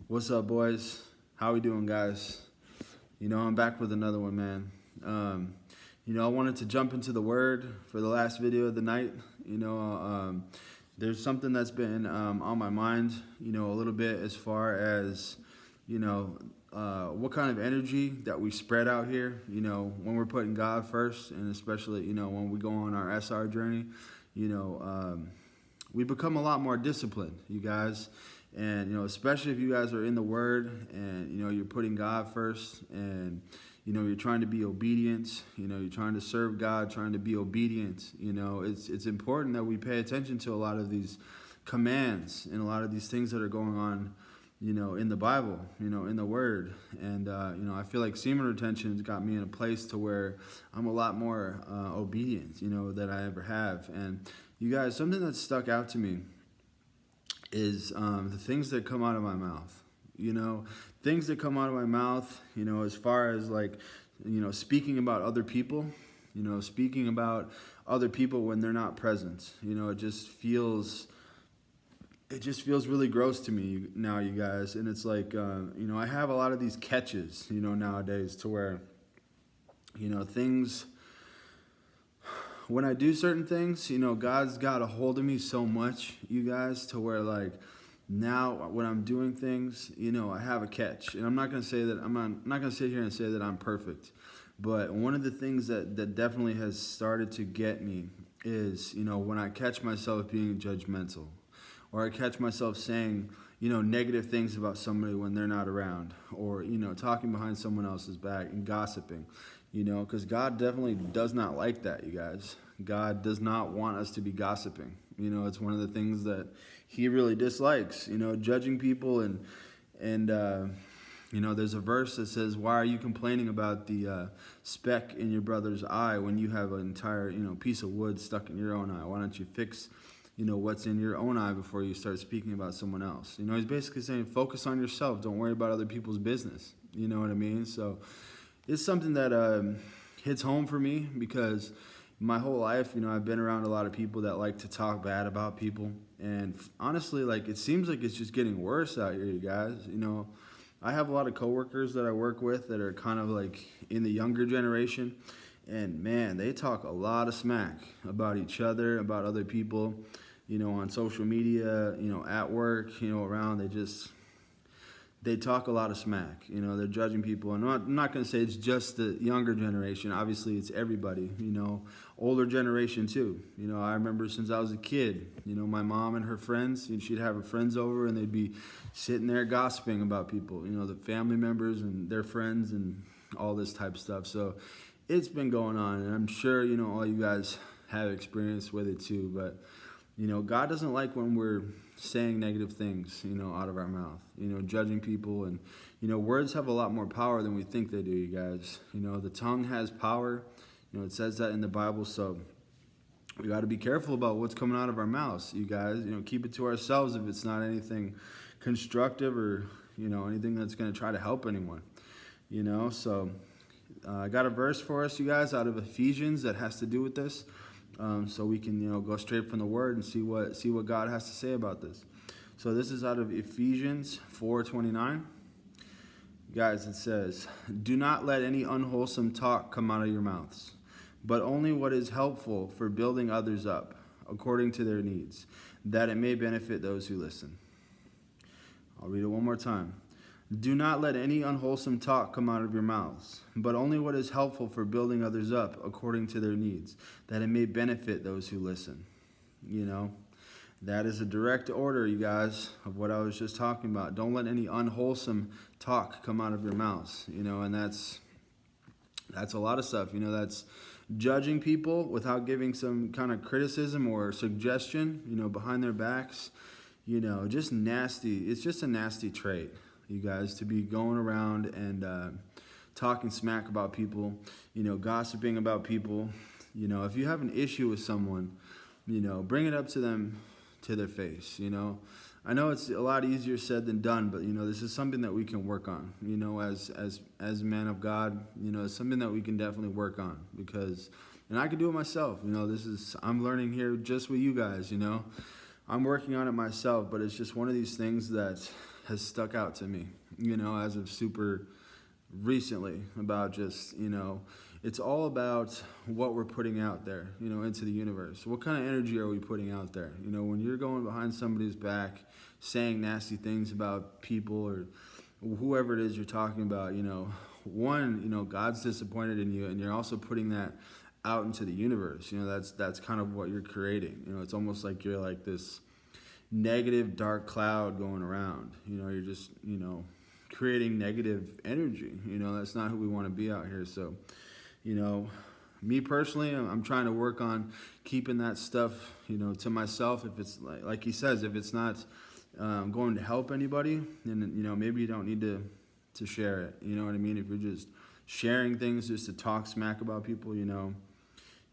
What's up, boys? How we doing, guys? I'm back with another one, man. I wanted to jump into the Word for the last video of the night. There's something that's been on my mind, a little bit as far as, what kind of energy that we spread out here, when we're putting God first, and especially, when we go on our SR journey, we become a lot more disciplined, you guys. And, especially if you guys are in the Word and, you're putting God first and, you're trying to be obedient, you're trying to serve God, trying to be obedient, it's important that we pay attention to a lot of these commands and a lot of these things that are going on, in the Bible, in the Word. And, I feel like semen retention has got me in a place to where I'm a lot more obedient, than I ever have. And you guys, something that stuck out to me is the things that come out of my mouth. Things that come out of my mouth, as far as like, speaking about other people, speaking about other people when they're not present. It just feels really gross to me now, you guys. And it's like, I have a lot of these catches, nowadays to where, things, when I do certain things, God's got a hold of me so much, you guys, to where like now when I'm doing things, I have a catch. And I'm not gonna say that I'm not gonna sit here and say that I'm perfect, but one of the things that definitely has started to get me is, when I catch myself being judgmental, or I catch myself saying, negative things about somebody when they're not around, or, talking behind someone else's back and gossiping, because God definitely does not like that, you guys. God does not want us to be gossiping. It's one of the things that he really dislikes, judging people. And there's a verse that says, why are you complaining about the speck in your brother's eye when you have an entire, piece of wood stuck in your own eye? Why don't you fix what's in your own eye before you start speaking about someone else? He's basically saying, focus on yourself. Don't worry about other people's business. You know what I mean? So it's something that hits home for me because my whole life, I've been around a lot of people that like to talk bad about people. And honestly, like, it seems like it's just getting worse out here, you guys. I have a lot of coworkers that I work with that are kind of like in the younger generation. And man, they talk a lot of smack about each other, about other people, on social media, at work, around. They talk a lot of smack. They're judging people. And I'm not going to say it's just the younger generation. Obviously, it's everybody, older generation too. I remember since I was a kid, my mom and her friends, she'd have her friends over and they'd be sitting there gossiping about people, the family members and their friends and all this type of stuff. So it's been going on, and I'm sure, all you guys have experience with it too. But, God doesn't like when we're saying negative things, out of our mouth, judging people. And, words have a lot more power than we think they do, you guys. The tongue has power. It says that in the Bible. So we got to be careful about what's coming out of our mouths, you guys. Keep it to ourselves if it's not anything constructive or, anything that's going to try to help anyone, So I got a verse for us, you guys, out of Ephesians that has to do with this. So we can, go straight from the Word and see what God has to say about this. So this is out of Ephesians 4:29. Guys, it says, do not let any unwholesome talk come out of your mouths, but only what is helpful for building others up, according to their needs, that it may benefit those who listen. I'll read it one more time. Do not let any unwholesome talk come out of your mouths, but only what is helpful for building others up according to their needs, that it may benefit those who listen. That is a direct order, you guys, of what I was just talking about. Don't let any unwholesome talk come out of your mouths, and that's a lot of stuff. That's judging people without giving some kind of criticism or suggestion, behind their backs, just nasty. It's just a nasty trait, you guys, to be going around and talking smack about people, gossiping about people. If you have an issue with someone, bring it up to them, to their face. I know it's a lot easier said than done, but this is something that we can work on. As man of God, it's something that we can definitely work on, because, and I can do it myself. I'm learning here just with you guys. I'm working on it myself, but it's just one of these things that has stuck out to me, you know, as of super recently, about just, you know, it's all about what we're putting out there, you know, into the universe. What kind of energy are we putting out there? You know, when you're going behind somebody's back, saying nasty things about people or whoever it is you're talking about, you know, one, you know, God's disappointed in you, and you're also putting that out into the universe. You know, that's kind of what you're creating. You know, it's almost like you're like this negative dark cloud going around. You know, you're just, you know, creating negative energy. You know, that's not who we want to be out here. So, you know, me personally, I'm trying to work on keeping that stuff, you know, to myself. If it's like he says, if it's not going to help anybody, then, you know, maybe you don't need to share it. You know what I mean? If you're just sharing things just to talk smack about people, you know,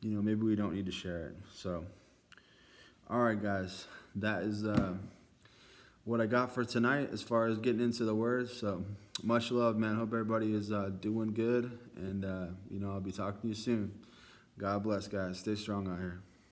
maybe we don't need to share it. So, all right, guys, that is what I got for tonight as far as getting into the words. So much love, man. Hope everybody is doing good, and you know, I'll be talking to you soon. God bless, guys. Stay strong out here.